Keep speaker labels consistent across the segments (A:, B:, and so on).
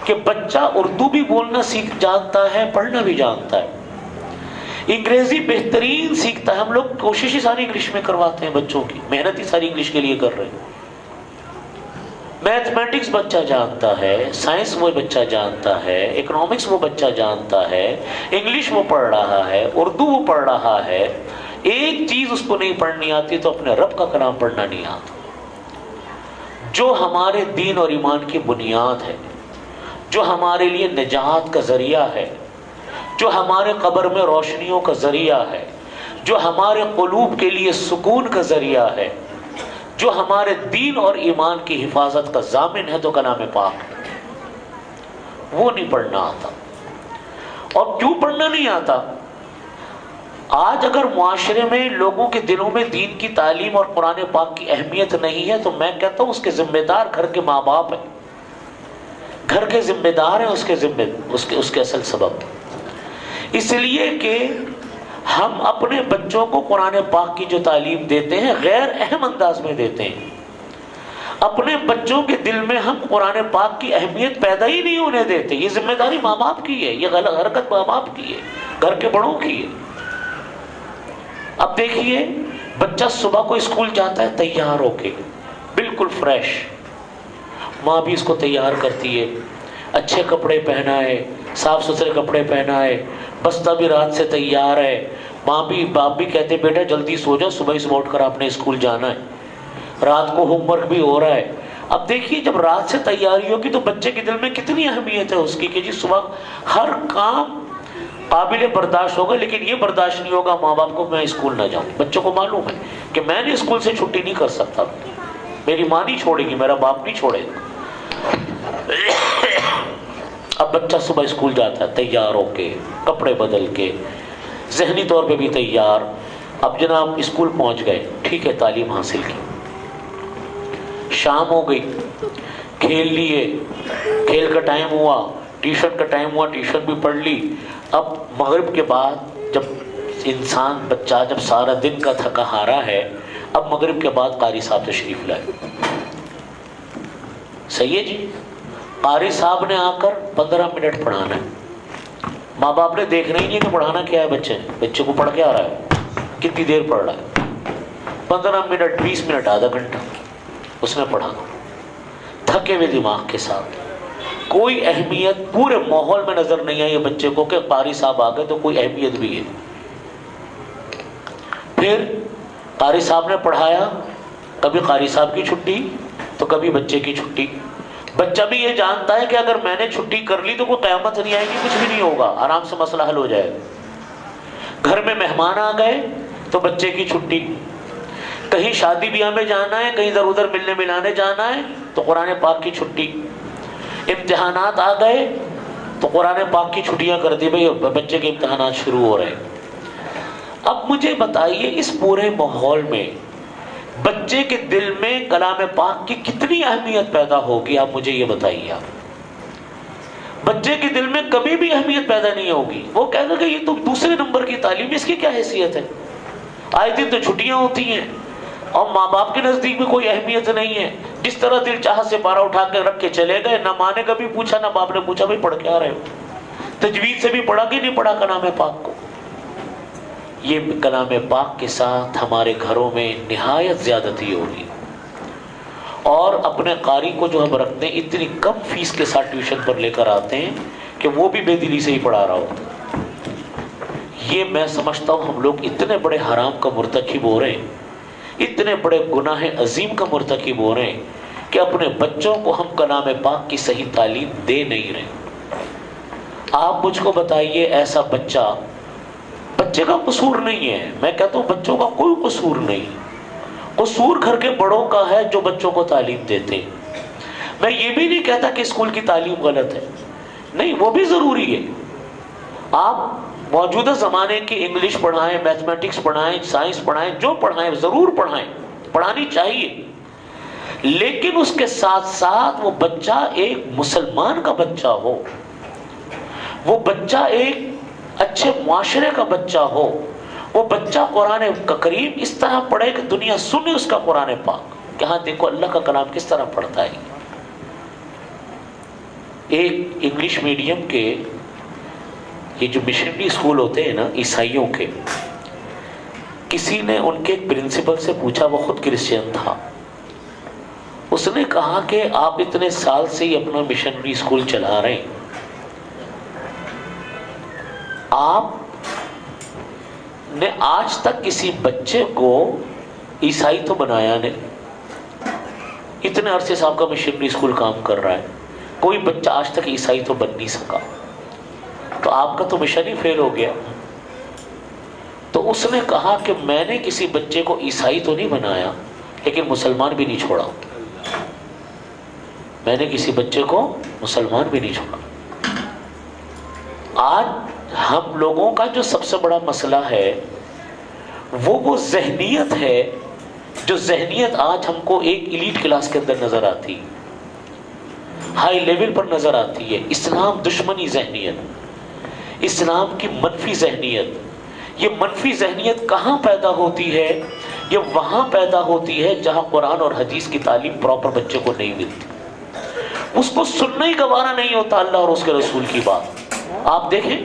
A: کہ بچہ اردو بھی بولنا سیکھ جانتا ہے، پڑھنا بھی جانتا ہے، انگریزی بہترین سیکھتا ہے. ہم لوگ کوشش ہی ساری انگلش میں کرواتے ہیں بچوں کی، محنت ہی ساری انگلش کے لیے کر رہے ہیں. میتھمیٹکس بچہ جانتا ہے، سائنس وہ بچہ جانتا ہے، اکنامکس وہ بچہ جانتا ہے، انگلش وہ پڑھ رہا ہے، اردو وہ پڑھ رہا ہے. ایک چیز اس کو نہیں پڑھنی آتی تو اپنے رب کا کلام پڑھنا نہیں آتا، جو ہمارے دین اور ایمان کی بنیاد ہے، جو ہمارے لیے نجات کا ذریعہ ہے، جو ہمارے قبر میں روشنیوں کا ذریعہ ہے، جو ہمارے قلوب کے لیے سکون کا ذریعہ ہے، جو ہمارے دین اور ایمان کی حفاظت کا ضامن ہے، تو کلام پاک ہے. وہ نہیں پڑھنا آتا. اور کیوں پڑھنا نہیں آتا؟ آج اگر معاشرے میں لوگوں کے دلوں میں دین کی تعلیم اور قرآن پاک کی اہمیت نہیں ہے، تو میں کہتا ہوں اس کے ذمہ دار گھر کے ماں باپ ہیں، گھر کے ذمہ دار ہیں، اس کے اصل سبب. اس لیے کہ ہم اپنے بچوں کو قرآن پاک کی جو تعلیم دیتے ہیں غیر اہم انداز میں دیتے ہیں. اپنے بچوں کے دل میں ہم قرآن پاک کی اہمیت پیدا ہی نہیں ہونے دیتے. یہ ذمہ داری ماں باپ کی ہے، یہ غلط حرکت ماں باپ کی ہے، گھر کے بڑوں کی ہے. اب دیکھیے، بچہ صبح کو اسکول جاتا ہے تیار ہو کے، بالکل فریش، ماں بھی اس کو تیار کرتی ہے، اچھے کپڑے پہنائے، صاف ستھرے کپڑے پہنائے، بستہ بھی رات سے تیار ہے. ماں بھی باپ بھی کہتے بیٹا جلدی سو جاؤ، صبح صبح اٹھ کر آپ نے اسکول جانا ہے. رات کو ہوم ورک بھی ہو رہا ہے. اب دیکھیے جب رات سے تیاری ہوگی تو بچے کے دل میں کتنی اہمیت ہے اس کی کہ جی صبح ہر کام قابل برداشت ہوگا، لیکن یہ برداشت نہیں ہوگا ماں باپ کو میں اسکول نہ جاؤں. بچوں کو معلوم ہے کہ میں نے اسکول سے چھٹی نہیں کر سکتا، میری ماں نہیں چھوڑے گی، میرا باپ نہیں چھوڑے گا. اب بچہ صبح اسکول جاتا ہے تیار ہو کے، کپڑے بدل کے، ذہنی طور پہ بھی تیار. اب جناب اسکول پہنچ گئے، ٹھیک ہے، تعلیم حاصل کی، شام ہو گئی، کھیل لیے، کھیل کا ٹائم ہوا، ٹیوشن کا ٹائم ہوا، ٹیوشن بھی پڑھ لی. اب مغرب کے بعد جب بچہ جب سارا دن کا تھکا ہارا ہے، اب مغرب کے بعد قاری صاحب تشریف لائے. صحیح ہے جی، قاری صاحب نے آ کر 15 منٹ پڑھانا ہے. ماں باپ نے دیکھنا ہی نہیں کہ پڑھانا کیا ہے، بچے کو پڑھ کے آ رہا ہے، کتنی دیر پڑھ رہا ہے، 15 منٹ، 20 منٹ، آدھا گھنٹہ اس نے پڑھا، تھکے ہوئے دماغ کے ساتھ. کوئی اہمیت پورے ماحول میں نظر نہیں آئی بچے کو کہ قاری صاحب آ گئے تو کوئی اہمیت بھی ہے. پھر قاری صاحب نے پڑھایا، کبھی قاری صاحب کی چھٹی تو کبھی بچے کی چھٹی. بچہ بھی یہ جانتا ہے کہ اگر میں نے چھٹی کر لی تو کوئی قیامت نہیں آئے گی، کچھ بھی نہیں ہوگا، آرام سے مسئلہ حل ہو جائے گا. گھر میں مہمان آ گئے تو بچے کی چھٹی، کہیں شادی بیاہ میں جانا ہے، کہیں ادھر ادھر ملنے ملانے جانا ہے تو قرآن پاک کی چھٹی. امتحانات آ گئے تو قرآن پاک کی چھٹیاں کر دی، بھئی بچے کے امتحانات شروع ہو رہے ہیں. اب مجھے بتائیے اس پورے ماحول میں بچے کے دل میں کلام پاک کی کتنی اہمیت پیدا ہوگی؟ آپ مجھے یہ بتائیے. آپ بچے کے دل میں کبھی بھی اہمیت پیدا نہیں ہوگی. وہ کہے گا کہ یہ تو دوسرے نمبر کی تعلیم، اس کی کیا حیثیت ہے، آئے دن تو چھٹیاں ہوتی ہیں اور ماں باپ کے نزدیک میں کوئی اہمیت نہیں ہے. جس طرح دل چاہت سے پارا اٹھا کے رکھ کے چلے گئے، نہ ماں نے کبھی پوچھا نہ باپ نے پوچھا بھائی پڑھ کے آ رہے ہو، تجوید سے بھی پڑھا کہ نہیں پڑھا کلام پاک کو. یہ کلام پاک کے ساتھ ہمارے گھروں میں نہایت زیادتی ہو رہی. اور اپنے قاری کو جو ہم رکھتے ہیں اتنی کم فیس کے ساتھ ٹیوشن پر لے کر آتے ہیں کہ وہ بھی بے دلی سے ہی پڑھا رہا ہوتا. یہ میں سمجھتا ہوں ہم لوگ اتنے بڑے حرام کا مرتکب ہو رہے ہیں، اتنے بڑے گناہ عظیم کا مرتکب ہو رہے ہیں کہ اپنے بچوں کو ہم کلام پاک کی صحیح تعلیم دے نہیں رہے. آپ مجھ کو بتائیے، ایسا بچے کا قصور نہیں ہے، میں کہتا ہوں بچوں کا کوئی قصور نہیں، قصور گھر کے بڑوں کا ہے جو بچوں کو تعلیم دیتے. میں یہ بھی نہیں کہتا کہ اسکول کی تعلیم غلط ہے، نہیں، وہ بھی ضروری ہے. آپ موجودہ زمانے کی انگلش پڑھائیں، میتھمیٹکس پڑھائیں، سائنس پڑھائیں، جو پڑھائیں ضرور پڑھائیں، پڑھانی چاہیے. لیکن اس کے ساتھ ساتھ وہ بچہ ایک مسلمان کا بچہ ہو، وہ بچہ ایک اچھے معاشرے کا بچہ ہو، وہ بچہ قرآن کریم اس طرح پڑھے کہ دنیا سنے اس کا قرآن پاک کہ ہاں دیکھو اللہ کا کلام کس طرح پڑھتا ہے. ایک انگلش میڈیم کے یہ جو مشنری اسکول ہوتے ہیں نا عیسائیوں کے، کسی نے ان کے ایک پرنسپل سے پوچھا، وہ خود کرسچین تھا، اس نے کہا کہ آپ اتنے سال سے ہی اپنا مشنری اسکول چلا رہے ہیں، آپ نے آج تک کسی بچے کو عیسائی تو بنایا نہیں، اتنے عرصے سے آپ کا مشنری اسکول کام کر رہا ہے، کوئی بچہ آج تک عیسائی تو بن نہیں سکا، تو آپ کا تو مشن ہی فیل ہو گیا۔ تو اس نے کہا کہ میں نے کسی بچے کو عیسائی تو نہیں بنایا لیکن مسلمان بھی نہیں چھوڑا، میں نے کسی بچے کو مسلمان بھی نہیں چھوڑا۔ آج ہم لوگوں کا جو سب سے بڑا مسئلہ ہے وہ ذہنیت ہے، جو ذہنیت آج ہم کو ایک ایلیٹ کلاس کے اندر نظر آتی، ہائی لیول پر نظر آتی ہے، اسلام دشمنی ذہنیت، اسلام کی منفی ذہنیت۔ یہ منفی ذہنیت کہاں پیدا ہوتی ہے؟ یہ وہاں پیدا ہوتی ہے جہاں قرآن اور حدیث کی تعلیم پراپر بچے کو نہیں ملتی، اس کو سننا ہی گوارا نہیں ہوتا اللہ اور اس کے رسول کی بات۔ آپ دیکھیں،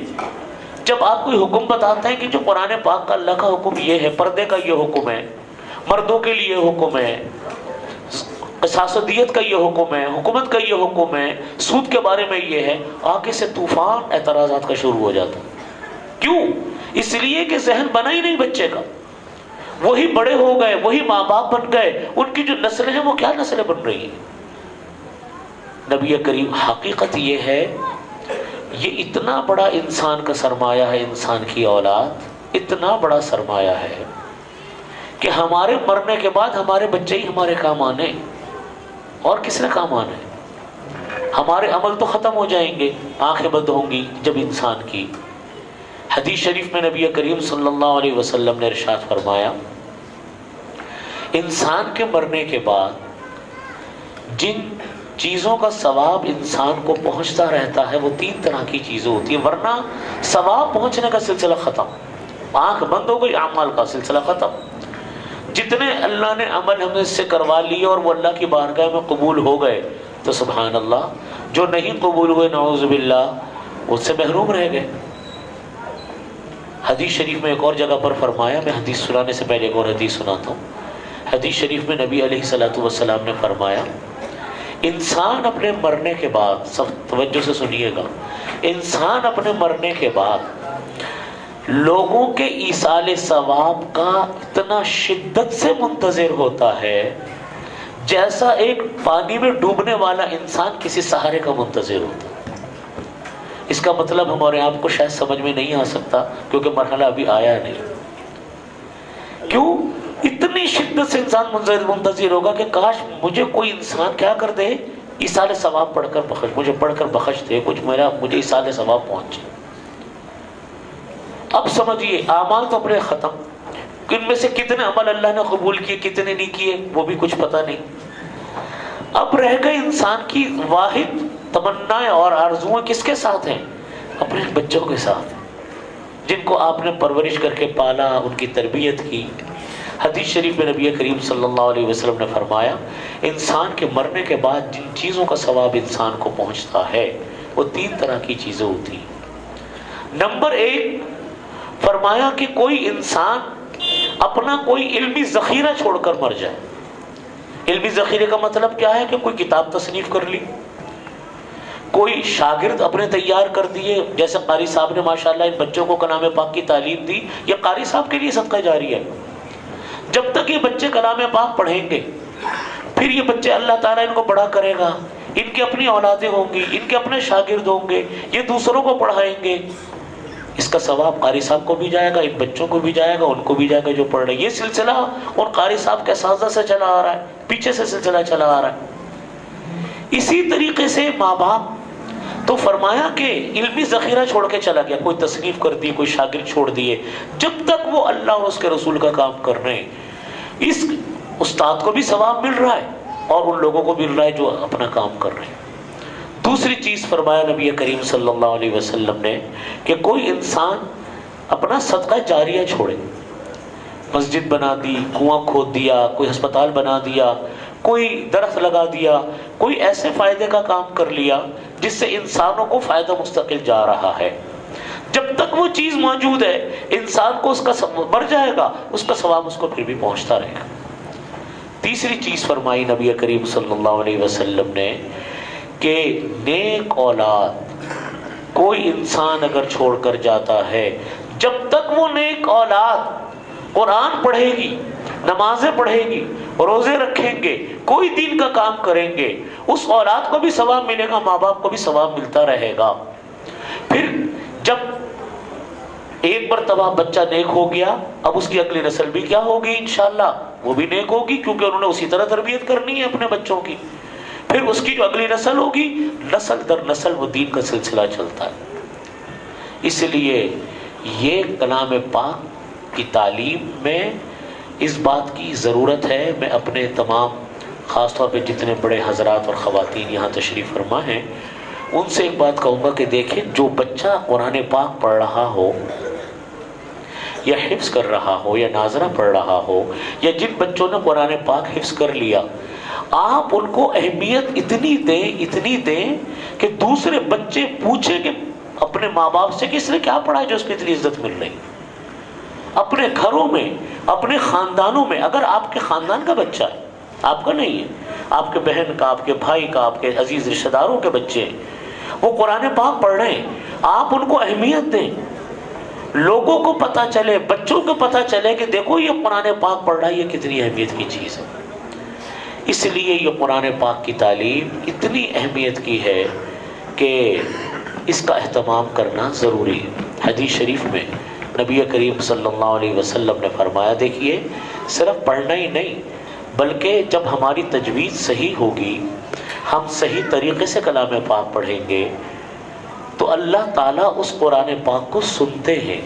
A: جب آپ کوئی حکم بتاتے ہیں کہ جو قرآن پاک کا اللہ کا حکم یہ ہے، پردے کا یہ حکم ہے، مردوں کے لیے حکم ہے، قصاص و دیت کا یہ حکم ہے، حکومت کا یہ حکم ہے، سود کے بارے میں یہ ہے، آگے سے طوفان اعتراضات کا شروع ہو جاتا ہے۔ کیوں؟ اس لیے کہ ذہن بنا ہی نہیں بچے کا، وہی بڑے ہو گئے، وہی ماں باپ بن گئے، ان کی جو نسلیں ہیں وہ کیا نسلیں بن رہی ہیں۔ نبی کریم، حقیقت یہ ہے، یہ اتنا بڑا انسان کا سرمایہ ہے، انسان کی اولاد اتنا بڑا سرمایہ ہے کہ ہمارے مرنے کے بعد ہمارے بچے ہی ہمارے کام آنے، اور کس نے کام آنا ہے؟ ہمارے عمل تو ختم ہو جائیں گے، آنکھیں بند ہوں گی جب انسان کی۔ حدیث شریف میں نبی کریم صلی اللہ علیہ وسلم نے ارشاد فرمایا، انسان کے مرنے کے بعد جن چیزوں کا ثواب انسان کو پہنچتا رہتا ہے وہ 3 طرح کی چیزیں ہوتی ہیں، ورنہ ثواب پہنچنے کا سلسلہ ختم، آنکھ بند ہو گئی، اعمال کا سلسلہ ختم۔ جتنے اللہ نے عمل ہم نے اس سے کروا لیے اور وہ اللہ کی بارگاہ میں قبول ہو گئے تو سبحان اللہ، جو نہیں قبول ہوئے نعوذ باللہ اس سے محروم رہ گئے۔ حدیث شریف میں ایک اور جگہ پر فرمایا، میں حدیث سنانے سے پہلے ایک اور حدیث سناتا ہوں۔ حدیث شریف میں نبی علیہ الصلوۃ والسلام نے فرمایا، انسان اپنے مرنے کے بعد، سب توجہ سے سنیے گا، انسان اپنے مرنے کے بعد لوگوں کے ایصال ثواب کا اتنا شدت سے منتظر ہوتا ہے جیسا ایک پانی میں ڈوبنے والا انسان کسی سہارے کا منتظر ہوتا ہے۔ اس کا مطلب ہمارے آپ کو شاید سمجھ میں نہیں آ سکتا کیونکہ مرحلہ ابھی آیا نہیں۔ کیوں؟ اتنی شدت سے انسان منتظر ہوگا کہ کاش مجھے کوئی انسان کیا کر دے، ایصال ثواب پڑھ کر بخش، مجھے پڑھ کر بخش دے، کچھ مجھے ایصال ثواب پہنچے۔ اب سمجھیے، اعمال تو اپنے ختم، ان میں سے کتنے عمل اللہ نے قبول کیے، کتنے نہیں کیے، وہ بھی کچھ پتہ نہیں۔ اب رہ گئے انسان کی واحد تمنائیں اور آرزویں کس کے ساتھ ہیں؟ اپنے بچوں کے ساتھ، جن کو آپ نے پرورش کر کے پالا، ان کی تربیت کی۔ حدیث شریف میں نبی کریم صلی اللہ علیہ وسلم نے فرمایا، انسان کے مرنے کے بعد جن چیزوں کا ثواب انسان کو پہنچتا ہے وہ 3 طرح کی چیزیں ہوتی ہیں۔ نمبر 1 فرمایا کہ کوئی انسان اپنا کوئی علمی ذخیرہ چھوڑ کر مر جائے۔ علمی ذخیرے کا مطلب کیا ہے؟ کہ کوئی کتاب تصنیف کر لی، کوئی شاگرد اپنے تیار کر دیے، جیسے قاری صاحب نے ماشاءاللہ ان بچوں کو کلام پاک کی تعلیم دی، یہ قاری صاحب کے لیے صدقہ جاری ہے۔ جب تک یہ بچے کلام پاک پڑھیں گے، پھر یہ بچے اللہ تعالیٰ ان کو بڑا کرے گا، ان کی اپنی اولادیں ہوں گی، ان کے اپنے شاگرد ہوں گے، یہ دوسروں کو پڑھائیں گے، اس کا ثواب قاری صاحب کو بھی جائے گا، ان بچوں کو بھی جائے گا، ان کو بھی جائے گا جو پڑھ رہے ہیں۔ یہ سلسلہ اور قاری صاحب کے اساتذہ سے چلا آ رہا ہے، پیچھے سے سلسلہ چلا آ رہا ہے۔ اسی طریقے سے ماں باپ، تو فرمایا کہ علمی ذخیرہ چھوڑ کے چلا گیا، کوئی تصنیف کر دی، کوئی شاگرد چھوڑ دیے، جب تک وہ اللہ اور اس کے رسول کا کام کر رہے ہیں، اس استاد کو بھی ثواب مل رہا ہے اور ان لوگوں کو مل رہا ہے جو اپنا کام کر رہے ہیں۔ دوسری چیز فرمایا نبی کریم صلی اللہ علیہ وسلم نے کہ کوئی انسان اپنا صدقہ جاریہ چھوڑے، مسجد بنا دی، کنواں کھود دیا، کوئی ہسپتال بنا دیا، کوئی درخت لگا دیا، کوئی ایسے فائدے کا کام کر لیا جس سے انسانوں کو فائدہ مستقل جا رہا ہے. جب تک وہ چیز موجود ہے انسان کو اس کا مر جائے گا اس کا ثواب اس کو پھر بھی پہنچتا رہے گا. تیسری چیز فرمائی نبی کریم صلی اللہ علیہ وسلم نے کہ نیک اولاد کوئی انسان اگر چھوڑ کر جاتا ہے، جب تک وہ نیک اولاد قرآن پڑھے گی، نمازیں پڑھے گی، روزے رکھیں گے، کوئی دین کا کام کریں گے، اس اولاد کو بھی ثواب ملے گا، ماں باپ کو بھی ثواب ملتا رہے گا. پھر جب ایک مرتبہ بچہ نیک ہو گیا، اب اس کی اگلی نسل بھی کیا ہوگی؟ انشاءاللہ وہ بھی نیک ہوگی، کیونکہ انہوں نے اسی طرح تربیت کرنی ہے اپنے بچوں کی. پھر اس کی جو اگلی نسل ہوگی، نسل در نسل وہ دین کا سلسلہ چلتا ہے. اس لیے یہ کلام پاک کی تعلیم میں اس بات کی ضرورت ہے. میں اپنے تمام خاص طور پہ جتنے بڑے حضرات اور خواتین یہاں تشریف فرما ہیں ان سے ایک بات کہوں گا کہ دیکھیں، جو بچہ قرآن پاک پڑھ رہا ہو یا حفظ کر رہا ہو یا ناظرہ پڑھ رہا ہو، یا جن بچوں نے قرآن پاک حفظ کر لیا، آپ ان کو اہمیت اتنی دیں کہ دوسرے بچے پوچھیں کہ اپنے ماں باپ سے کہ اس نے کیا پڑھا ہے جو اس کو اتنی عزت مل رہی. اپنے گھروں میں، اپنے خاندانوں میں، اگر آپ کے خاندان کا بچہ ہے، آپ کا نہیں ہے، آپ کے بہن کا، آپ کے بھائی کا، آپ کے عزیز رشتہ داروں کے بچے ہیں، وہ قرآن پاک پڑھ رہے ہیں، آپ ان کو اہمیت دیں. لوگوں کو پتہ چلے، بچوں کو پتہ چلے کہ دیکھو یہ قرآن پاک پڑھ رہا ہے، یہ کتنی اہمیت کی چیز ہے. اس لیے یہ قرآن پاک کی تعلیم اتنی اہمیت کی ہے کہ اس کا اہتمام کرنا ضروری ہے. حدیث شریف میں نبی کریم صلی اللہ علیہ وسلم نے فرمایا، دیکھیے صرف پڑھنا ہی نہیں بلکہ جب ہماری تجوید صحیح ہوگی، ہم صحیح طریقے سے کلام پاک پڑھیں گے تو اللہ تعالیٰ اس قرآن پاک کو سنتے ہیں،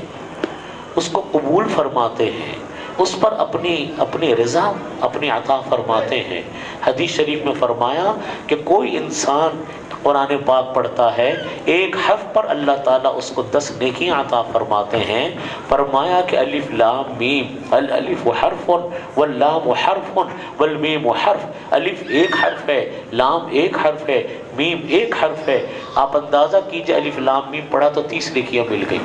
A: اس کو قبول فرماتے ہیں، اس پر اپنی رضا اپنی عطا فرماتے ہیں. حدیث شریف میں فرمایا کہ کوئی انسان قرآن پاک پڑھتا ہے، ایک حرف پر اللہ تعالیٰ اس کو 10 نیکیاں عطا فرماتے ہیں. فرمایا کہ الف لام میم، الالف حرف واللام حرف والمیم حرف. الف ایک حرف ہے، لام ایک حرف ہے، میم ایک حرف ہے. آپ اندازہ کیجئے الف لام میم پڑھا تو 30 نیکیاں مل گئی.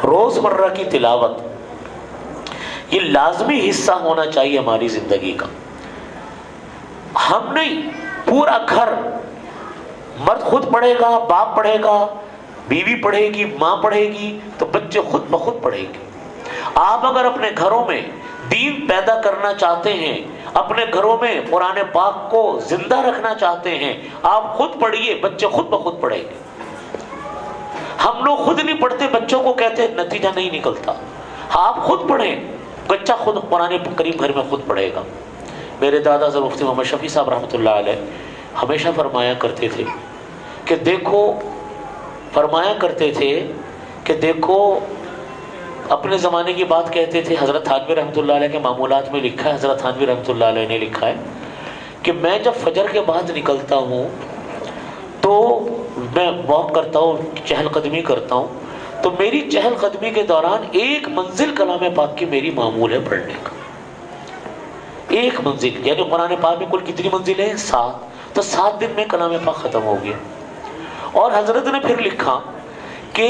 A: روز مرہ کی تلاوت یہ لازمی حصہ ہونا چاہیے ہماری زندگی کا. ہم نہیں، پورا گھر، مرد خود پڑھے گا، باپ پڑھے گا، بیوی پڑھے گی، ماں پڑھے گی تو بچے خود بخود پڑھیں گے. آپ اگر اپنے گھروں میں دین پیدا کرنا چاہتے ہیں، اپنے گھروں میں قرآن پاک کو زندہ رکھنا چاہتے ہیں، آپ خود پڑھیے، بچے خود بخود پڑھیں گے. ہم لوگ خود نہیں پڑھتے، بچوں کو کہتے ہیں، نتیجہ نہیں نکلتا. آپ خود پڑھیں، بچہ خود قرآن کریم گھر میں خود پڑھے گا. میرے دادا حضرت مفتی محمد شفیع صاحب رحمۃ اللہ علیہ ہمیشہ فرمایا کرتے تھے کہ دیکھو اپنے زمانے کی بات کہتے تھے. حضرت تھانوی رحمۃ اللہ علیہ کے معمولات میں لکھا ہے، حضرت تھانوی رحمۃ اللہ علیہ نے لکھا ہے کہ میں جب فجر کے بعد نکلتا ہوں تو میں واک کرتا ہوں، چہل قدمی کرتا ہوں، تو میری چہل قدمی کے دوران ایک منزل کلام پاک کی میری معمول ہے پڑھنے کا. ایک منزل، یعنی قرآن پاک میں کل کتنی منزل ہے؟ 7. تو 7 دن میں کلام پاک ختم ہو گیا. اور حضرت نے پھر لکھا کہ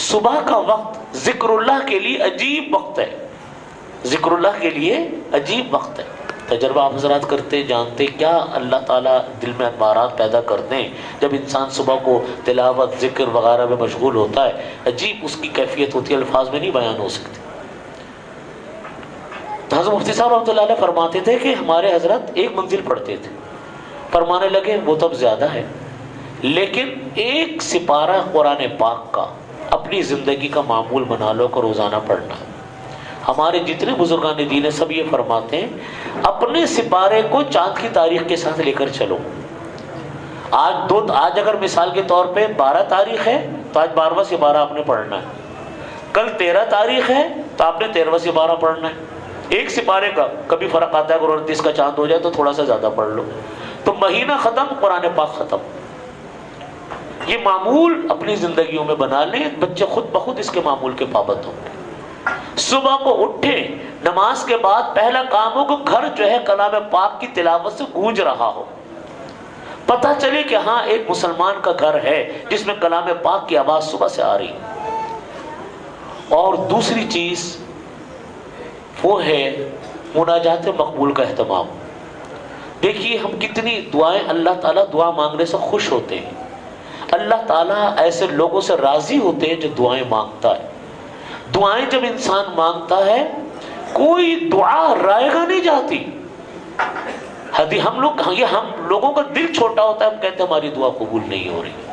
A: صبح کا وقت ذکر اللہ کے لیے عجیب وقت ہے، ذکر اللہ کے لیے عجیب وقت ہے. تجربہ آپ حضرات کرتے جانتے کیا اللہ تعالیٰ دل میں انوارات پیدا کرتے ہیں جب انسان صبح کو تلاوت ذکر وغیرہ میں مشغول ہوتا ہے. عجیب اس کی کیفیت ہوتی ہے، الفاظ میں نہیں بیان ہو سکتی. تو حضرت مفتی صاحب رحمۃ اللہ علیہ فرماتے تھے کہ ہمارے حضرت ایک منزل پڑھتے تھے. فرمانے لگے وہ تو اب زیادہ ہے، لیکن ایک سپارہ قرآن پاک کا اپنی زندگی کا معمول بنا لو کو روزانہ پڑھنا. ہمارے جتنے بزرگان دین ہیں سب یہ فرماتے ہیں اپنے سپارے کو چاند کی تاریخ کے ساتھ لے کر چلو. آج اگر مثال کے طور پہ 12 تاریخ ہے تو آج 12واں سپارہ آپ نے پڑھنا ہے. کل 13 تاریخ ہے تو آپ نے 13واں سپارہ پڑھنا ہے. ایک سپارے کا کبھی فرق آتا ہے، اگر 29 کا چاند ہو جائے تو تھوڑا سا زیادہ پڑھ لو. تو مہینہ ختم، قرآن پاک ختم. یہ معمول اپنی زندگیوں میں بنا لیں، بچے خود بخود اس کے معمول کے پابند ہوں گے. صبح کو اٹھیں، نماز کے بعد پہلا کام ہو کہ گھر جو ہے کلام پاک کی تلاوت سے گونج رہا ہو، پتہ چلے کہ ہاں ایک مسلمان کا گھر ہے جس میں کلام پاک کی آواز صبح سے آ رہی۔ اور دوسری چیز وہ ہے مناجات مقبول کا اہتمام۔ دیکھیے ہم کتنی دعائیں، اللہ تعالیٰ دعا مانگنے سے خوش ہوتے ہیں، اللہ تعالیٰ ایسے لوگوں سے راضی ہوتے ہیں جو دعائیں مانگتا ہے۔ دعائیں جب انسان مانگتا ہے کوئی دعا رائے گا نہیں جاتی۔ ہم لوگوں کا دل چھوٹا ہوتا ہے، ہم کہتے ہیں ہماری دعا قبول نہیں ہو رہی۔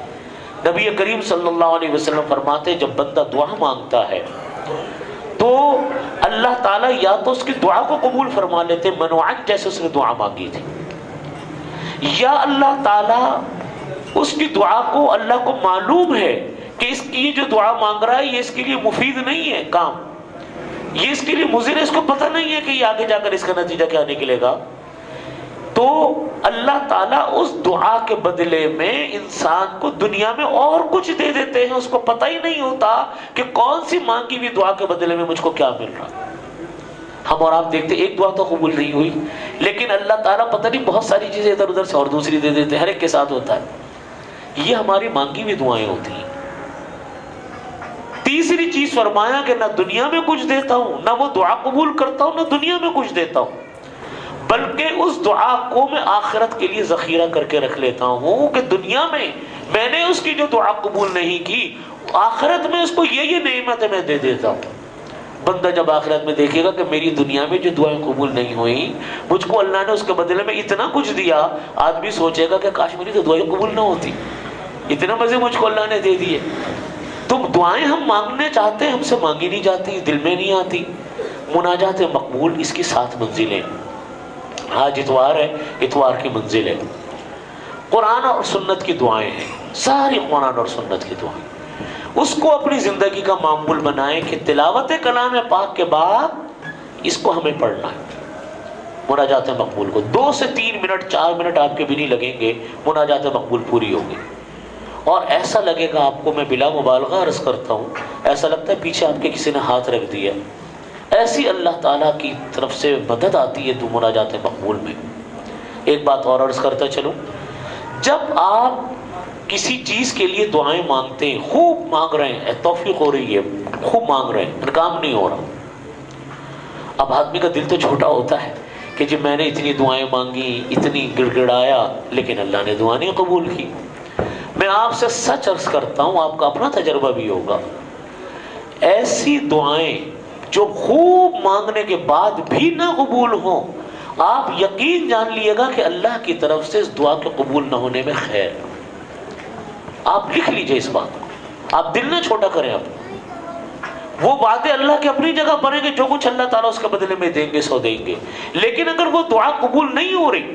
A: نبی کریم صلی اللہ علیہ وسلم فرماتے ہیں جب بندہ دعا مانگتا ہے تو اللہ تعالیٰ یا تو اس کی دعا کو قبول فرما لیتے، منوعات جیسے اس نے دعا مانگی تھی، یا اللہ تعالیٰ اس کی دعا کو، اللہ کو معلوم ہے کہ اس کی جو دعا مانگ رہا ہے یہ اس کے لیے مفید نہیں ہے کام، یہ اس کے لیے مضر ہے، اس کو پتہ نہیں ہے کہ یہ آگے جا کر اس کا نتیجہ کیا نکلے گا، تو اللہ تعالیٰ اس دعا کے بدلے میں انسان کو دنیا میں اور کچھ دے دیتے ہیں، اس کو پتہ ہی نہیں ہوتا کہ کون سی مانگی ہوئی دعا کے بدلے میں مجھ کو کیا مل رہا۔ ہم اور آپ دیکھتے ایک دعا تو قبول نہیں ہوئی، لیکن اللہ تعالیٰ پتہ نہیں بہت ساری چیزیں ادھر ادھر سے اور دوسری دے دیتے، ہر ایک کے ساتھ ہوتا ہے۔ یہ ہماری مانگی ہوئی دعائیں ہوتی ہیں۔ تیسری چیز فرمایا کہ نہ دنیا میں کچھ دیتا ہوں، نہ وہ دعا قبول کرتا ہوں، نہ دنیا میں کچھ دیتا ہوں، بلکہ اس دعا کو میں آخرت کے لیے ذخیرہ کر کے رکھ لیتا ہوں کہ دنیا میں نے اس کی جو دعا قبول نہیں کی، آخرت میں اس کو یہ نعمتیں میں دے دیتا ہوں۔ بندہ جب آخرت میں دیکھے گا کہ میری دنیا میں جو دعائیں قبول نہیں ہوئیں، مجھ کو اللہ نے اس کے بدلے میں اتنا کچھ دیا، آدمی سوچے گا کہ کاش میری تو دعائیں قبول نہ ہوتی، اتنے مزے مجھ کو اللہ نے دے دیے۔ تو دعائیں ہم مانگنے چاہتے ہیں، ہم سے مانگی نہیں جاتی، دل میں نہیں آتی۔ مناجات مقبول اس کی 7 منزلیں، آج اتوار ہے، اتوار کی منزل ہے، قرآن اور سنت کی دعائیں ہیں، ساری قرآن اور سنت کی دعائیں، اس کو اپنی زندگی کا معمول بنائیں کہ تلاوت کلام پاک کے بعد اس کو ہمیں پڑھنا ہے۔ مناجات مقبول کو 2 سے 3 منٹ 4 منٹ آپ کے بھی نہیں لگیں گے، مناجات مقبول پوری ہوگی، اور ایسا لگے گا آپ کو، میں بلا مبالغہ عرض کرتا ہوں، ایسا لگتا ہے پیچھے آپ کے کسی نے ہاتھ رکھ دیا، ایسی اللہ تعالیٰ کی طرف سے مدد آتی ہے تو مناجات مقبول میں۔ ایک بات اور عرض کرتا چلوں، جب آپ کسی چیز کے لیے دعائیں مانگتے ہیں، خوب مانگ رہے ہیں، توفیق ہو رہی ہے، خوب مانگ رہے ہیں، انکام نہیں ہو رہا، اب آدمی کا دل تو چھوٹا ہوتا ہے کہ جب میں نے اتنی دعائیں مانگی، اتنی گڑ گڑایا، لیکن اللہ نے دعا نہیں قبول کی۔ میں آپ سے سچ عرض کرتا ہوں، آپ کا اپنا تجربہ بھی ہوگا، ایسی دعائیں جو خوب مانگنے کے بعد بھی نہ قبول ہوں، آپ یقین جان لیے گا کہ اللہ کی طرف سے اس دعا کے قبول نہ ہونے میں خیر۔ آپ لکھ لیجئے اس بات کو، آپ دل نہ چھوٹا کریں، اب وہ وعدے اللہ کے اپنی جگہ پر ہیں کہ جو کچھ اللہ تعالیٰ اس کے بدلے میں دیں گے سو دیں گے، لیکن اگر وہ دعا قبول نہیں ہو رہی،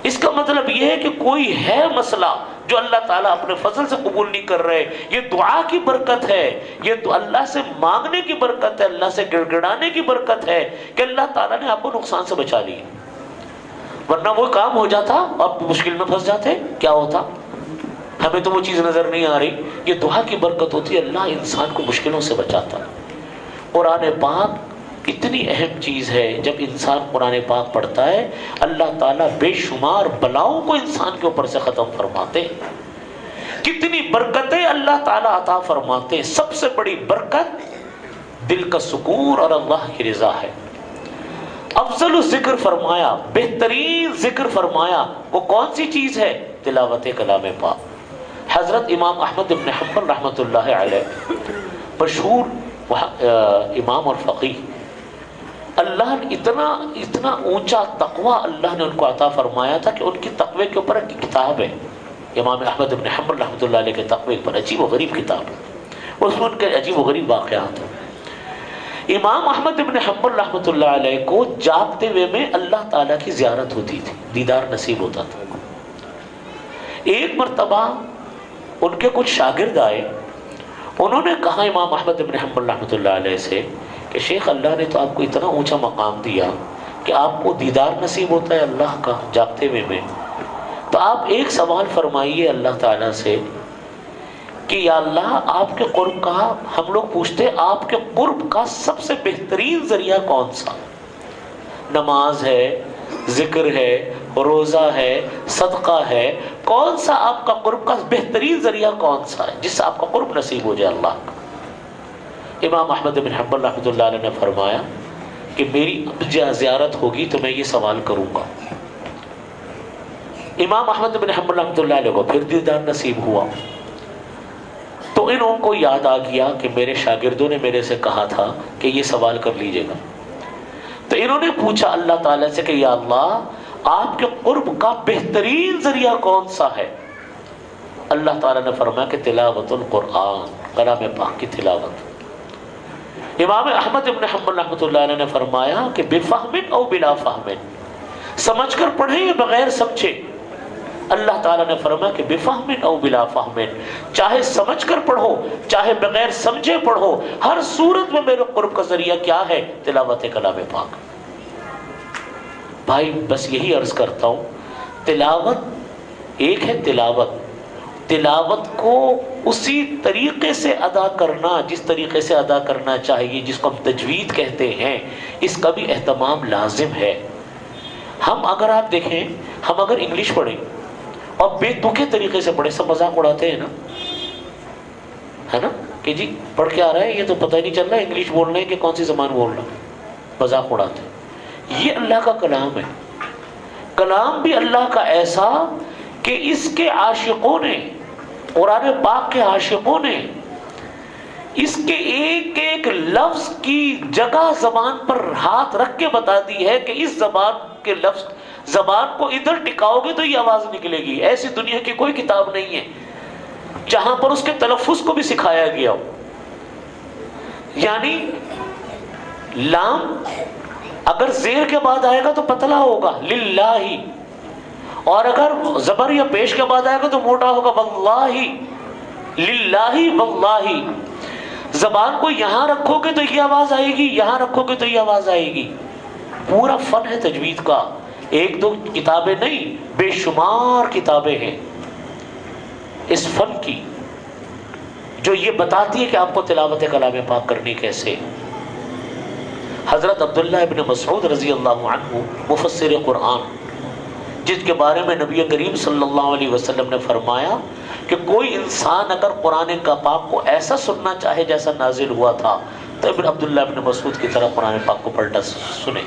A: اس کا مطلب یہ ہے کہ کوئی ہے مسئلہ جو اللہ تعالیٰ اپنے فضل سے قبول نہیں کر رہے۔ یہ دعا کی برکت ہے، یہ تو اللہ سے مانگنے کی برکت ہے، اللہ سے گڑ گڑانے کی برکت ہے کہ اللہ تعالیٰ نے آپ کو نقصان سے بچا لیا، ورنہ وہ کام ہو جاتا آپ مشکل میں پھنس جاتے، کیا ہوتا؟ ہمیں تو وہ چیز نظر نہیں آ رہی۔ یہ دعا کی برکت ہوتی ہے، اللہ انسان کو مشکلوں سے بچاتا ہے۔ قرآن پاک اتنی اہم چیز ہے، جب انسان قرآن پاک پڑھتا ہے اللہ تعالیٰ بے شمار بلاؤں کو انسان کے اوپر سے ختم فرماتے ہیں، کتنی برکتیں اللہ تعالیٰ عطا فرماتے ہیں۔ سب سے بڑی برکت دل کا سکون اور اللہ کی رضا ہے۔ افضل الذکر فرمایا، بہترین ذکر فرمایا، وہ کون سی چیز ہے؟ تلاوت کلام پاک۔ حضرت امام احمد بن حنبل رحمۃ اللہ علیہ، مشہور امام اور فقیہ، اللہ نے اتنا اونچا تقوی اللہ نے ان کو عطا فرمایا تھا کہ ان کی تقوی کے اوپر ایک کتاب ہے، امام احمد بن حنبل رحمۃ اللہ علیہ کے تقوی پر عجیب و غریب کتاب ہے، اس میں ان کے عجیب و غریب واقعات ہیں۔ امام احمد بن حنبل رحمۃ اللہ علیہ کو جاگتے ہوئے میں اللہ تعالیٰ کی زیارت ہوتی تھی، دیدار نصیب ہوتا تھا۔ ایک مرتبہ ان کے کچھ شاگرد آئے، انہوں نے کہا امام احمد بن حنبل رحمۃ اللہ علیہ سے کہ شیخ اللہ نے تو آپ کو اتنا اونچا مقام دیا کہ آپ کو دیدار نصیب ہوتا ہے اللہ کا جاگتے ہوئے میں، تو آپ ایک سوال فرمائیے اللہ تعالیٰ سے کہ یا اللہ آپ کے قرب کا، ہم لوگ پوچھتے آپ کے قرب کا سب سے بہترین ذریعہ کون سا؟ نماز ہے، ذکر ہے، روزہ ہے، صدقہ ہے، کون سا آپ کا قرب کا بہترین ذریعہ کون سا ہے جس سے آپ کا قرب نصیب ہو جائے اللہ کا؟ امام احمد بن حنبل رحمۃ اللہ علیہ نے فرمایا کہ میری زیارت ہوگی تو میں یہ سوال کروں گا۔ امام احمد بن حنبل رحمۃ اللہ علیہ کو پھر دیدار نصیب ہوا تو انہوں کو یاد آ گیا کہ میرے شاگردوں نے میرے سے کہا تھا کہ یہ سوال کر لیجئے گا، تو انہوں نے پوچھا اللہ تعالیٰ سے کہ یا اللہ آپ کے قرب کا بہترین ذریعہ کون سا ہے؟ اللہ تعالیٰ نے فرمایا کہ تلاوت القرآن، کلام پاک کی تلاوت۔ امام احمد بن حنبل رحمۃ اللہ علیہ نے فرمایا کہ بفہم او بلا فہم، سمجھ کر پڑھیں یا بغیر سمجھے؟ اللہ تعالیٰ نے فرمایا کہ بفہم او بلا فہم، چاہے سمجھ کر پڑھو چاہے بغیر سمجھے پڑھو، ہر صورت میں میرے قرب کا ذریعہ کیا ہے؟ تلاوت کلام پاک۔ بھائی بس یہی عرض کرتا ہوں، تلاوت ایک ہے، تلاوت کو اسی طریقے سے ادا کرنا جس طریقے سے ادا کرنا چاہیے، جس کو ہم تجوید کہتے ہیں، اس کا بھی اہتمام لازم ہے۔ ہم اگر آپ دیکھیں، ہم اگر انگلش پڑھیں اور بے دکھے طریقے سے پڑھیں، سب مذاق اڑاتے ہیں نا، ہے نا کہ جی پڑھ کے آ رہا ہے، یہ تو پتہ ہی نہیں چل رہا ہے انگلش بول رہے ہیں کہ کون سی زبان بول رہا ہے، مذاق اڑاتے ہیں۔ یہ اللہ کا کلام ہے، کلام بھی اللہ کا ایسا کہ اس کے عاشقوں نے، قرآن پاک کے عاشقوں نے اس کے ایک ایک لفظ کی جگہ زبان پر ہاتھ رکھ کے بتا دی ہے کہ اس زبان کے لفظ، زبان کو ادھر ٹکاؤ گے تو یہ آواز نکلے گی۔ ایسی دنیا کی کوئی کتاب نہیں ہے جہاں پر اس کے تلفظ کو بھی سکھایا گیا ہو۔ یعنی لام اگر زیر کے بعد آئے گا تو پتلا ہوگا للہ، اور اگر زبر یا پیش کے بعد آئے گا تو موٹا ہوگا واللہ، للہ واللہ۔ زبان کو یہاں رکھو گے تو یہ آواز آئے گی، یہاں رکھو گے تو یہ آواز آئے گی۔ پورا فن ہے تجوید کا، ایک دو کتابیں نہیں، بے شمار کتابیں ہیں اس فن کی جو یہ بتاتی ہے کہ آپ کو تلاوت کلام پاک کرنی کیسے۔ حضرت عبداللہ ابن مسعود رضی اللہ عنہ مفسر قرآن، جس کے بارے میں نبی کریم صلی اللہ علیہ وسلم نے فرمایا کہ کوئی انسان اگر قرآن کا پاک کو ایسا سننا چاہے جیسا نازل ہوا تھا تو ابن عبداللہ ابن مسعود کی طرح قرآن پاک کو پلٹا سنے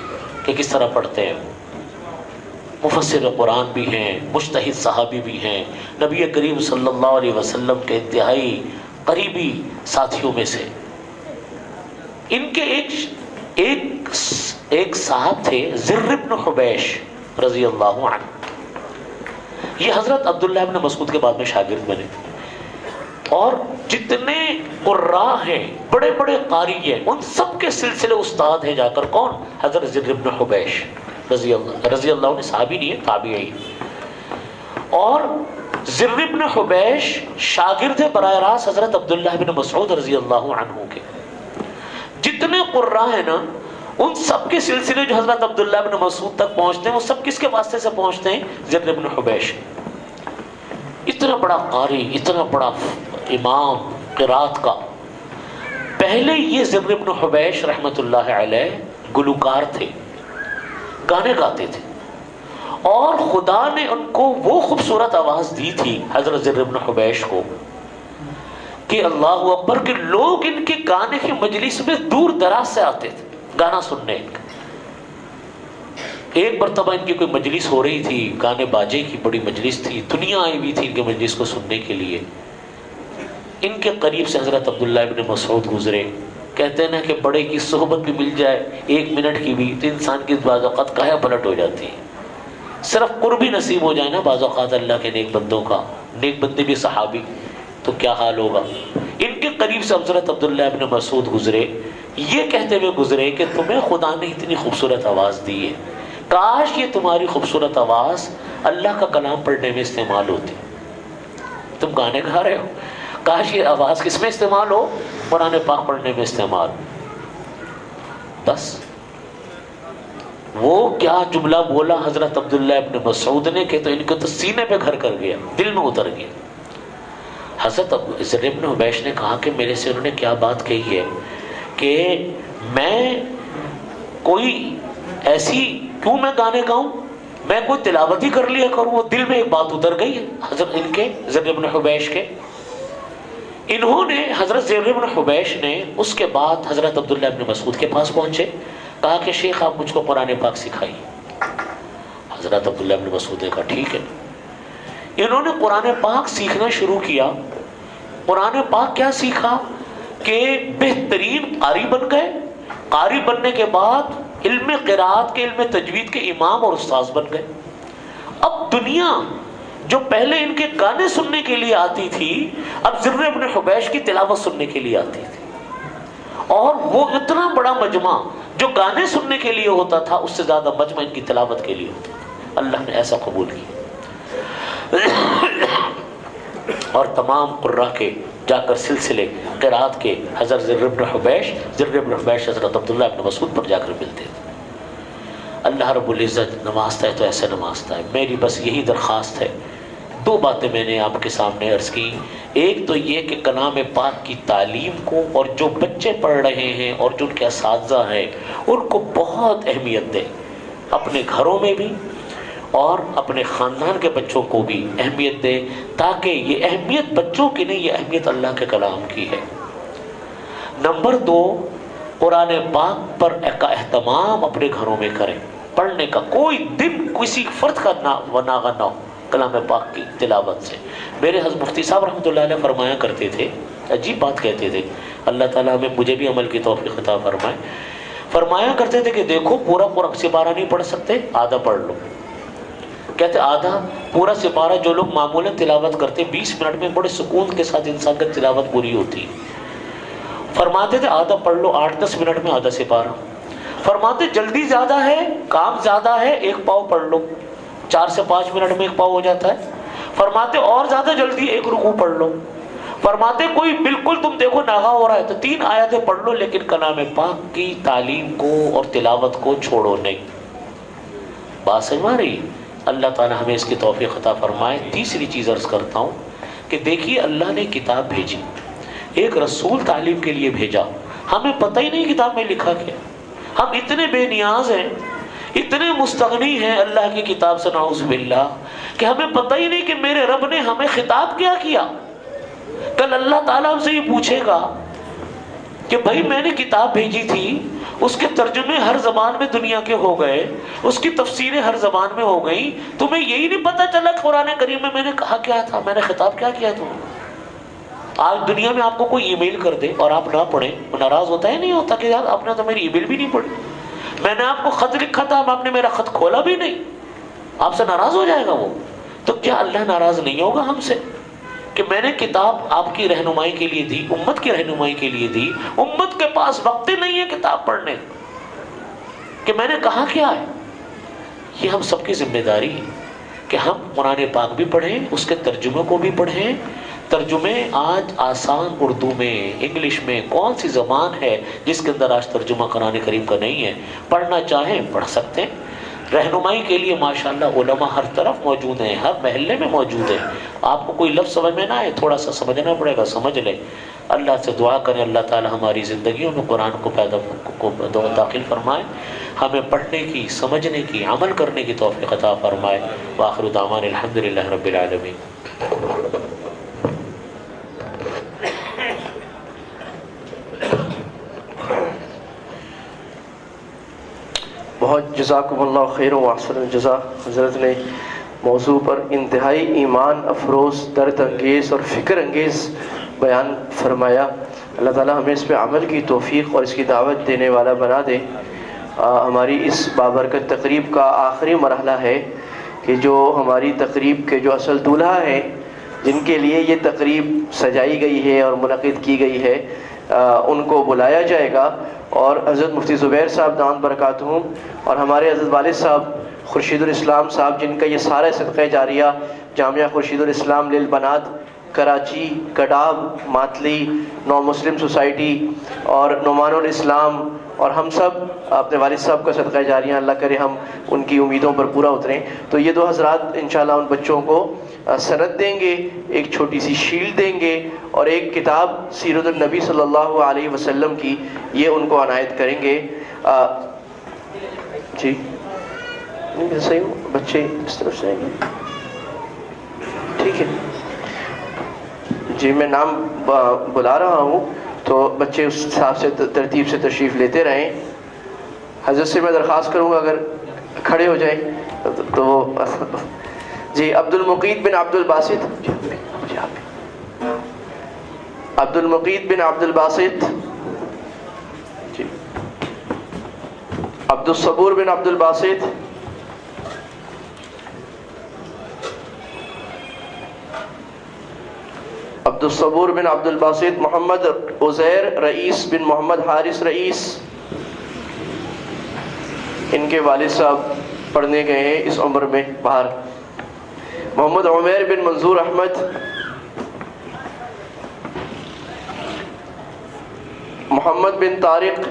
A: کہ کس طرح پڑھتے ہیں۔ مفسر قرآن بھی ہیں، مجتہد صحابی بھی ہیں، نبی کریم صلی اللہ علیہ وسلم کے انتہائی قریبی ساتھیوں میں سے۔ ان کے ایک صاحب تھے زر ابن حبیش رضی اللہ عنہ، یہ حضرت عبداللہ ابن مسعود کے بعد میں شاگرد بنے، اور جتنے قراء ہیں، بڑے بڑے قاری ہیں، ان سب کے سلسلے استاد ہیں جا کر کون؟ حضرت زر ابن حبیش رضی اللہ عنہ، صحابی نہیں ہے، تابعی۔ اور زر ابن حبیش شاگرد براہ راست حضرت عبداللہ ابن مسعود رضی اللہ عنہ کے۔ جتنے قراء ہیں نا، ان سب کے سلسلے جو حضرت عبداللہ ابن مسعود تک پہنچتے ہیں، وہ سب کس کے واسطے سے پہنچتے ہیں؟ زر ابن حبیش۔ اتنا بڑا قاری، اتنا بڑا امام قرات کا۔ پہلے یہ زر ابن حبیش رحمۃ اللہ علیہ گلوکار تھے، گانے گاتے تھے، اور خدا نے ان کو وہ خوبصورت آواز دی تھی حضرت زر ابن حبیش کو کہ اللہ اکبر، کہ لوگ ان کے گانے کی مجلس میں دور دراز سے آتے تھے گانا سننے۔ ایک مرتبہ ان کی کوئی مجلس ہو رہی تھی، گانے باجے کی بڑی مجلس تھی، دنیا آئی ہوئی تھی ان کے مجلس کو سننے کے لیے۔ ان کے قریب سے حضرت عبداللہ ابن مسعود گزرے۔ کہتے ہیں نا کہ بڑے کی صحبت بھی مل جائے ایک منٹ کی بھی تو انسان کی بعض اوقات کایا پلٹ ہو جاتی ہے۔ صرف قرب ہی نصیب ہو جائے نا بعض اوقات اللہ کے نیک بندوں کا، نیک بندے بھی صحابی، تو کیا حال ہوگا۔ ان کے قریب سے حضرت عبداللہ ابن مسعود گزرے، یہ کہتے ہوئے گزرے کہ تمہیں خدا نے اتنی خوبصورت آواز دی ہے، کاش یہ تمہاری خوبصورت آواز اللہ کا کلام پڑھنے میں استعمال ہوتی۔ تم گانے گا رہے ہو، کاش یہ آواز کس میں استعمال ہو؟ قرآن پاک پڑھنے میں استعمال۔ بس وہ کیا جملہ بولا حضرت عبداللہ ابن مسعود نے کہ تو ان کو تو سینے پہ گھر کر گیا، دل میں اتر گیا۔ حضرت زر بن حبیش نے کہا کہ میرے سے انہوں نے کیا بات کہی ہے کہ میں کوئی ایسی کیوں میں گانے گاؤں، میں کوئی تلاوت ہی کر لیا کروں. وہ دل میں ایک بات اتر گئی ہے حضرت ان کے زر بن حبیش کے. انہوں نے حضرت زر بن حبیش نے اس کے بعد حضرت عبداللہ بن مسعود کے پاس پہنچے، کہا کہ شیخ آپ مجھ کو قرآن پاک سکھائیے. حضرت عبداللہ بن مسعود نے کہا ٹھیک ہے. انہوں نے قرآن پاک سیکھنا شروع کیا. قرآن پاک کیا سیکھا کہ بہترین قاری بن گئے. قاری بننے کے بعد علم قرات کے، علم تجوید کے امام اور استاذ بن گئے. اب دنیا جو پہلے ان کے گانے سننے کے لیے آتی تھی، اب زر بن حبیش کی تلاوت سننے کے لیے آتی تھی. اور وہ اتنا بڑا مجمع جو گانے سننے کے لیے ہوتا تھا، اس سے زیادہ مجمع ان کی تلاوت کے لیے ہوتا تھا. اللہ نے ایسا قبول کیا. اور تمام قراء کے جا کر سلسلے قرات کے حضرت زر بن حبیش حضرت عبداللہ بن مسعود پر جا کر ملتے تھے. اللہ رب العزت نوازتا ہے تو ایسے نوازتا ہے. میری بس یہی درخواست ہے، دو باتیں میں نے آپ کے سامنے عرض کی. ایک تو یہ کہ کلام پاک کی تعلیم کو، اور جو بچے پڑھ رہے ہیں اور جو ان کے اساتذہ ہیں ان کو بہت اہمیت دیں، اپنے گھروں میں بھی اور اپنے خاندان کے بچوں کو بھی اہمیت دیں، تاکہ یہ اہمیت بچوں کی نہیں، یہ اہمیت اللہ کے کلام کی ہے. نمبر 2، قرآن پاک پر اہتمام اپنے گھروں میں کریں. پڑھنے کا کوئی دن کسی فرد کا ناغہ نہ ہو کلام پاک کی تلاوت سے. میرے حضرت مفتی صاحب رحمۃ اللہ علیہ فرمایا کرتے تھے، عجیب بات کہتے تھے، اللہ تعالیٰ ہمیں مجھے بھی عمل کی توفیق عطا فرمائے. فرمایا کرتے تھے کہ دیکھو پورا سپارہ نہیں پڑھ سکتے، آدھا پڑھ لو. کہتے آدھا پورا سپارہ جو لوگ معمولاً تلاوت کرتے 20 منٹ میں بڑے سکون کے ساتھ انسان کی تلاوت پوری ہوتی. فرماتے تھے آدھا پڑھ لو 8-10 منٹ میں آدھا سپارہ. فرماتے جلدی زیادہ ہے، کام زیادہ ہے، 1 پاؤ پڑھ لو، 4 سے 5 منٹ میں 1 پاؤ ہو جاتا ہے. فرماتے اور زیادہ جلدی 1 رکوع پڑھ لو. فرماتے کوئی بالکل تم دیکھو ناغا ہو رہا ہے تو 3 آیتیں پڑھ لو، لیکن کلام پاک کی تعلیم کو اور تلاوت کو چھوڑو نہیں. بات سمجھ میں آ رہی؟ اللہ تعالیٰ ہمیں اس کی توفیق عطا فرمائے. تیسری چیز عرض کرتا ہوں کہ دیکھیے اللہ نے کتاب بھیجی، ایک رسول تعلیم کے لیے بھیجا. ہمیں پتہ ہی نہیں کتاب میں لکھا کیا. ہم اتنے بے نیاز ہیں، اتنے مستغنی ہیں اللہ کی کتاب سے نعوذ باللہ، کہ ہمیں پتہ ہی نہیں کہ میرے رب نے ہمیں خطاب کیا. کل اللہ تعالیٰ ہم سے یہ پوچھے گا کہ بھائی میں نے کتاب بھیجی تھی، اس کے ترجمے ہر زبان میں دنیا کے ہو گئے، اس کی تفسیریں ہر زبان میں ہو گئی، تمہیں یہی نہیں پتہ چلا قرآن کریم میں نے کہا کیا تھا، میں نے خطاب کیا کیا تمہیں. آج دنیا میں آپ کو کوئی ای میل کر دے اور آپ نہ پڑھیں، وہ ناراض ہوتا ہے نہیں ہوتا کہ یار آپ نے تو میری ای میل بھی نہیں پڑھی، میں نے آپ کو خط لکھا تھا آپ نے میرا خط کھولا بھی نہیں، آپ سے ناراض ہو جائے گا وہ. تو کیا اللہ ناراض نہیں ہوگا ہم سے کہ میں نے کتاب آپ کی رہنمائی کے لیے دی، امت کی رہنمائی کے لیے دی، امت کے پاس وقت ہی نہیں ہے کتاب پڑھنے کہ میں نے کہا کیا ہے. یہ ہم سب کی ذمہ داری ہے کہ ہم قرآن پاک بھی پڑھیں، اس کے ترجمے کو بھی پڑھیں. ترجمے آج آسان اردو میں، انگلش میں، کون سی زبان ہے جس کے اندر آج ترجمہ قرآن کریم کا نہیں ہے. پڑھنا چاہیں پڑھ سکتے ہیں. رہنمائی کے لیے ماشاءاللہ علماء ہر طرف موجود ہیں، ہر محلے میں موجود ہیں. آپ کو کوئی لفظ سمجھ میں نہ آئے تھوڑا سا سمجھنا پڑے گا، سمجھ لیں. اللہ سے دعا کریں اللہ تعالی ہماری زندگیوں میں قرآن کو داخل فرمائے، ہمیں پڑھنے کی، سمجھنے کی، عمل کرنے کی توفیق عطا فرمائے. وآخر دعوانا الحمدللہ رب العالمین.
B: بہت جزاکم اللہ خیر و احسن الجزا. حضرت نے موضوع پر انتہائی ایمان افروز، درد انگیز اور فکر انگیز بیان فرمایا. اللہ تعالیٰ ہمیں اس پہ عمل کی توفیق اور اس کی دعوت دینے والا بنا دے. ہماری اس بابرکت تقریب کا آخری مرحلہ ہے کہ جو ہماری تقریب کے جو اصل دولہا ہیں، جن کے لیے یہ تقریب سجائی گئی ہے اور منعقد کی گئی ہے، ان کو بلایا جائے گا. اور حضرت مفتی زبیر صاحب دامت برکاتہم اور ہمارے حضرت والد صاحب خورشید الاسلام صاحب، جن کا یہ سارا صدقہ جاریہ جامعہ خورشید الاسلام للبنات کراچی، کڈاب، ماتلی، نو مسلم سوسائٹی اور نعمان الاسلام اور ہم سب اپنے والد صاحب کا صدقہ جاریہ اللہ کرے ہم ان کی امیدوں پر پورا اتریں. تو یہ دو حضرات انشاءاللہ ان بچوں کو سند دیں گے، ایک چھوٹی سی شیلڈ دیں گے اور ایک کتاب سیرت النبی صلی اللہ علیہ وسلم کی یہ ان کو عنایت کریں گے. جی نہیں صحیح ہو بچے اس طرف سے آئیں گے، ٹھیک ہے جی. میں نام بلا رہا ہوں تو بچے اس حساب سے ترتیب سے تشریف لیتے رہیں. حضرت سے میں درخواست کروں گا اگر کھڑے ہو جائیں تو جی. عبد المقید بن عبد الباسط، عبد المقید بن عبد الباسط جی. عبد الصبور بن عبد الباسط، عبد الصبور بن عبد الباسط. محمد عزیر رئیس بن محمد حارث رئیس، ان کے والد صاحب پڑھنے گئے ہیں اس عمر میں باہر. محمد عمیر بن منظور احمد، محمد بن طارق،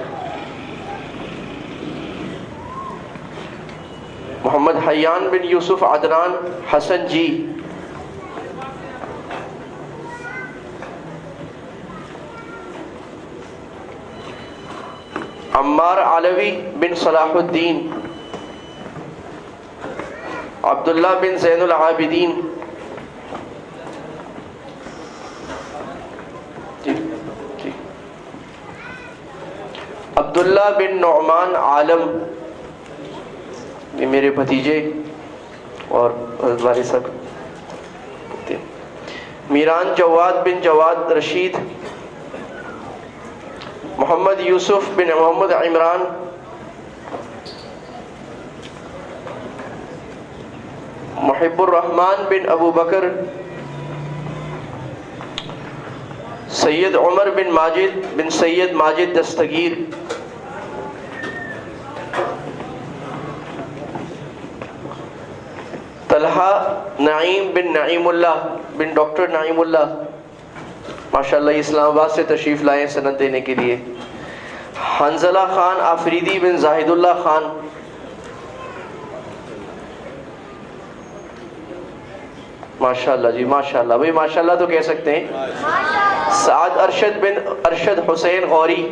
B: محمد حیان بن یوسف عدنان حسن جی، عمار علوی بن صلاح الدین، عبداللہ بن زین العابدین جی جی. عبداللہ بن نعمان عالم، یہ میرے بھتیجے اور والد صاحب. میران جواد بن جواد رشید، محمد یوسف بن محمد عمران، محب الرحمن بن ابو بکر، سید عمر بن ماجد بن سید ماجد دستگیر، طلحہ نعیم بن نعیم اللہ بن ڈاکٹر نعیم اللہ، ماشاءاللہ اسلام آباد سے تشریف لائے سند دینے کے لیے. حنزلہ خان آفریدی بن زاہد اللہ خان، ماشاءاللہ جی ماشاءاللہ بھائی ماشاءاللہ تو کہہ سکتے ہیں. سعد ارشد بن ارشد حسین غوری،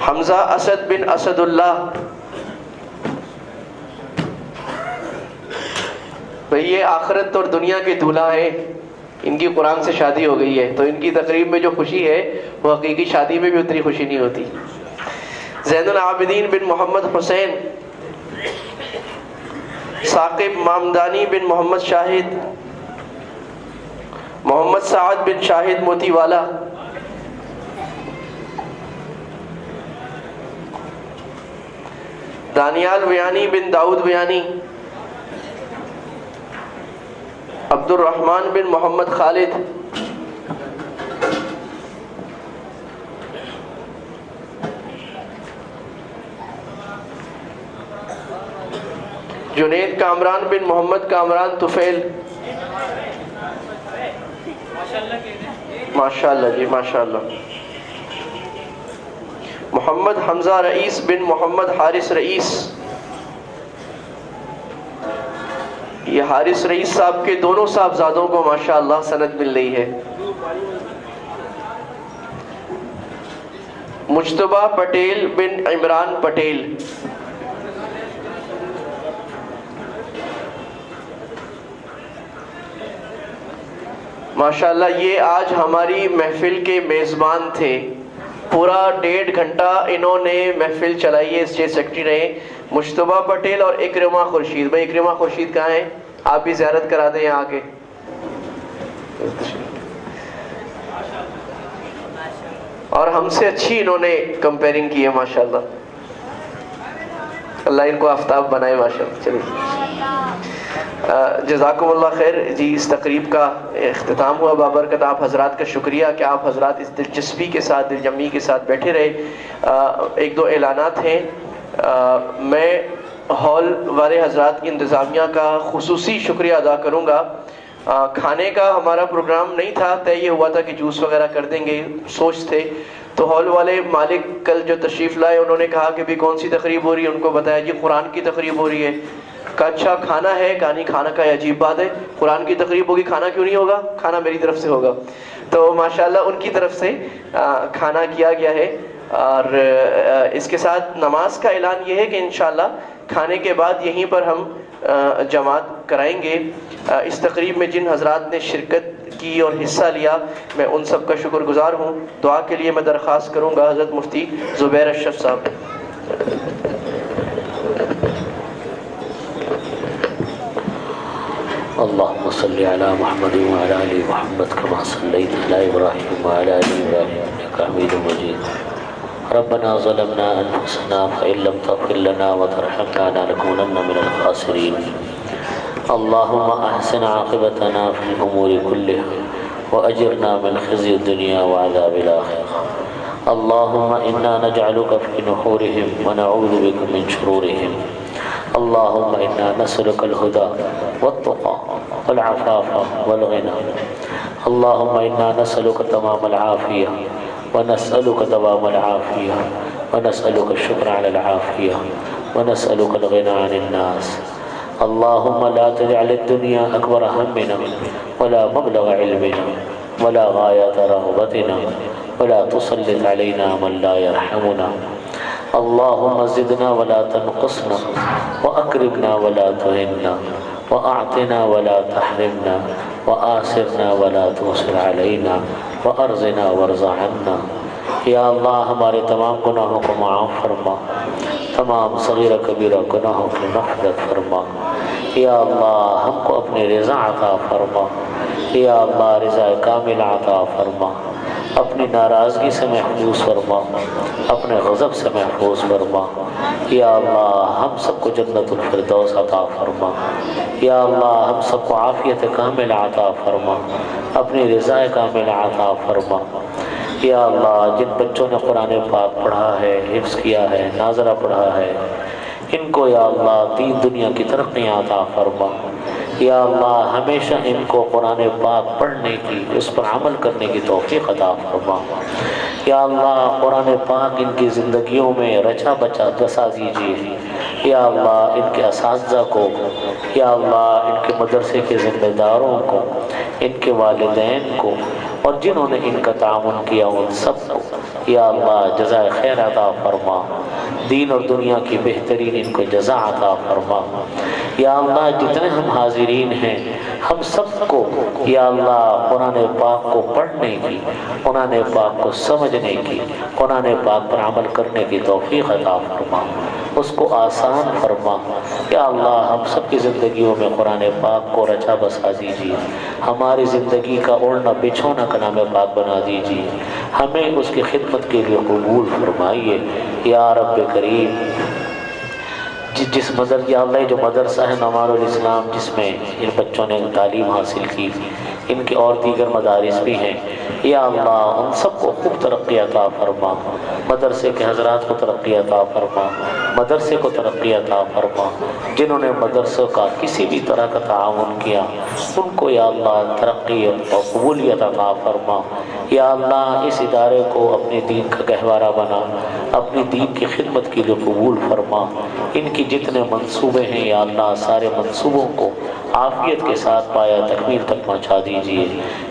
B: حمزہ اسد بن اسد اللہ. بھئی یہ آخرت اور دنیا کے دولہا ہیں، ان کی قرآن سے شادی ہو گئی ہے تو ان کی تقریب میں جو خوشی ہے وہ حقیقی شادی میں بھی اتنی خوشی نہیں ہوتی. زین العابدین بن محمد حسین، ثاقب مامدانی بن محمد شاہد، محمد سعد بن شاہد موتی والا، دانیال ویانی بن داؤد ویانی، عبد الرحمن بن محمد خالد، جنید کامران بن محمد کامران طفیل، ماشاءاللہ جی ماشاءاللہ. محمد حمزہ رئیس بن محمد حارث رئیس، یہ حارث رئیس صاحب کے دونوں صاحبزادوں کو ماشاءاللہ سند مل رہی ہے. مجتبیٰ پٹیل بن عمران پٹیل، ماشاءاللہ یہ آج ہماری محفل کے میزبان تھے. پورا 1.5 گھنٹہ انہوں نے محفل چلائی ہے، اسٹیج سیکرٹری رہے. مجتبیٰ پٹیل اور اکرمہ خورشید. بھائی اکرمہ خورشید کہاں ہیں؟ آپ بھی زیارت کرا دیں یہاں کے. اور ہم سے اچھی انہوں نے کمپیرنگ کی ہے ماشاءاللہ. اللہ ان کو آفتاب بنائے ماشاءاللہ. چلیے جزاکم اللہ خیر جی. اس تقریب کا اختتام ہوا. بابرکت آپ حضرات کا شکریہ کہ آپ حضرات اس دلچسپی کے ساتھ دل جمعی کے ساتھ بیٹھے رہے. 1-2 اعلانات ہیں. میں ہال والے حضرات کی انتظامیہ کا خصوصی شکریہ ادا کروں گا. کھانے کا ہمارا پروگرام نہیں تھا، طے یہ ہوا تھا کہ جوس وغیرہ کر دیں گے، سوچ تھے. تو ہال والے مالک کل جو تشریف لائے انہوں نے کہا کہ بھی کون سی تقریب ہو رہی ہے؟ ان کو بتایا جی قرآن کی تقریب ہو رہی ہے. کہا اچھا کھانا ہے؟ کہا نہیں کھانا کا عجیب بات ہے، قرآن کی تقریب ہوگی، کھانا کیوں نہیں ہوگا؟ کھانا میری طرف سے ہوگا. تو ماشاءاللہ ان کی طرف سے کھانا کیا گیا ہے. اور اس کے ساتھ نماز کا اعلان یہ ہے کہ انشاءاللہ کھانے کے بعد یہیں پر ہم جماعت کرائیں گے. اس تقریب میں جن حضرات نے شرکت کی اور حصہ لیا میں ان سب کا شکر گزار ہوں. دعا کے لیے میں درخواست کروں گا حضرت مفتی زبیر اشرف صاحب.
A: اللهم صل على محمد وعلى ال محمد كما صليت على ابراهيم وعلى ال ابراهيم انك حميد مجيد. ربنا ظلمنا انفسنا فان لم تغفر لنا وترحمنا لنكونن من الخاسرين. اللهم احسن عاقبتنا في الامور كلها واجرنا من خزي الدنيا وعذاب الاخره. اللهم انا نجعلك في نحورهم ونعوذ بك من شرورهم. اللهم انا نسألك الهدى والتقى والعفاف والغنى. اللهم انا نسألك تمام العافية ونسألك دوام العافية ونسألك الشكر على العافية ونسألك الغنى عن الناس. اللهم لا تجعل الدنيا أكبر همنا ولا مبلغ علمنا ولا غاية رغبتنا ولا تسلط علينا من لا يرحمنا. اللهم زدنا ولا تنقصنا وأكرمنا ولا تهنا وأعطنا ولا تحرمنا وآثرنا ولا تؤثر علينا وأرزنا وارض عنا. یا اللہ ہمارے تمام گناہوں کو معاف فرما، تمام صغیرہ کبیرہ گناہوں کی مغفرت فرما. یا اللہ ہم کو اپنی رضا عطا فرما. یا اللہ رضا کامل عطا فرما. اپنی ناراضگی سے محفوظ فرما، اپنے غضب سے محفوظ فرما. یا اللہ ہم سب کو جنت الفردوس عطا فرما. یا اللہ ہم سب کو عافیت کامل عطا فرما، اپنی رضا کامل عطا فرما. یا اللہ جن بچوں نے قرآن پاک پڑھا ہے، حفظ کیا ہے، ناظرہ پڑھا ہے، ان کو یا اللہ دین دنیا کی ترقی عطا فرما. یا اللہ ہمیشہ ان کو قرآن پاک پڑھنے کی، اس پر عمل کرنے کی توفیق عطا فرما. یا اللہ قرآن پاک ان کی زندگیوں میں رچا بسا دیجیے. یا اللہ ان کے اساتذہ کو، یا اللہ ان کے مدرسے کے ذمہ داروں کو، ان کے والدین کو، اور جنہوں نے ان کا تعاون کیا ان سب کو یا اللہ جزائے خیر عطا فرما. دین اور دنیا کی بہترین ان کو جزا عطا فرما. یا اللہ جتنے ہم حاضرین ہیں ہم سب کو یا اللہ قرآن پاک کو پڑھنے کی، قرآن پاک کو سمجھنے کی، قرآن پاک پر عمل کرنے کی توفیق عطا فرما، اس کو آسان فرما. یا اللہ ہم سب کی زندگیوں میں قرآن پاک کو رچا بسا دیجیے. ہماری زندگی کا اوڑھنا بچھونا کلام پاک بنا دیجیے. ہمیں اس کی خدمت کے لیے قبول فرمائیے. یا رب کریم جس یا اللہ جو مدرسہ ہے نوار الاسلام جس میں ان بچوں نے تعلیم حاصل کی، ان کے اور دیگر مدارس بھی ہیں، یا اللہ ان سب کو خوب ترقی عطا فرما. مدرسے کے حضرات کو ترقی عطا فرما، مدرسے کو ترقی عطا فرما. جنہوں نے مدرسوں کا کسی بھی طرح کا تعاون کیا ان کو یا اللہ ترقی اور قبولیت عطا فرما. یا اللہ اس ادارے کو اپنے دین کا گہوارہ بنا، اپنی دین کی خدمت کے لیے قبول فرما. ان کی جتنے منصوبے ہیں یا اللہ سارے منصوبوں کو عافیت کے ساتھ پایا تکمیل تک پہنچا دیجیے.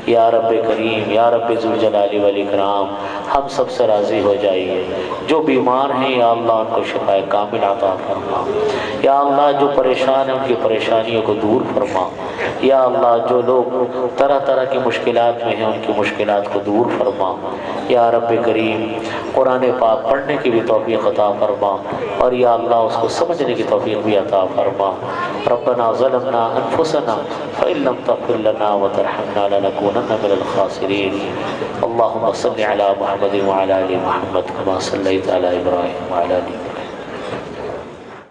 A: یا رب کریم، یا رب ذوالجلال والاکرام ہم سب سے راضی ہو جائیے. جو بیمار ہیں یا اللہ ان کو شفا کامل عطا فرما. یا اللہ جو پریشان ہیں ان کی پریشانیوں کو دور فرما. یا اللہ جو لوگ طرح طرح کی مشکلات میں ہیں ان کی مشکلات کو دور فرما. یا رب کریم قرآن پاک پڑھنے کی بھی توفیق عطا فرما، اور یا اللہ اس کو سمجھنے کی توفیق بھی عطا فرما. ربنا ظلمنا انفسنا فإن لم تغفر لنا وترحمنا لنكونن من الخاسرين. اللهم صل على محمد وعلى آل محمد كما صليت على إبراهيم وعلى آل إبراهيم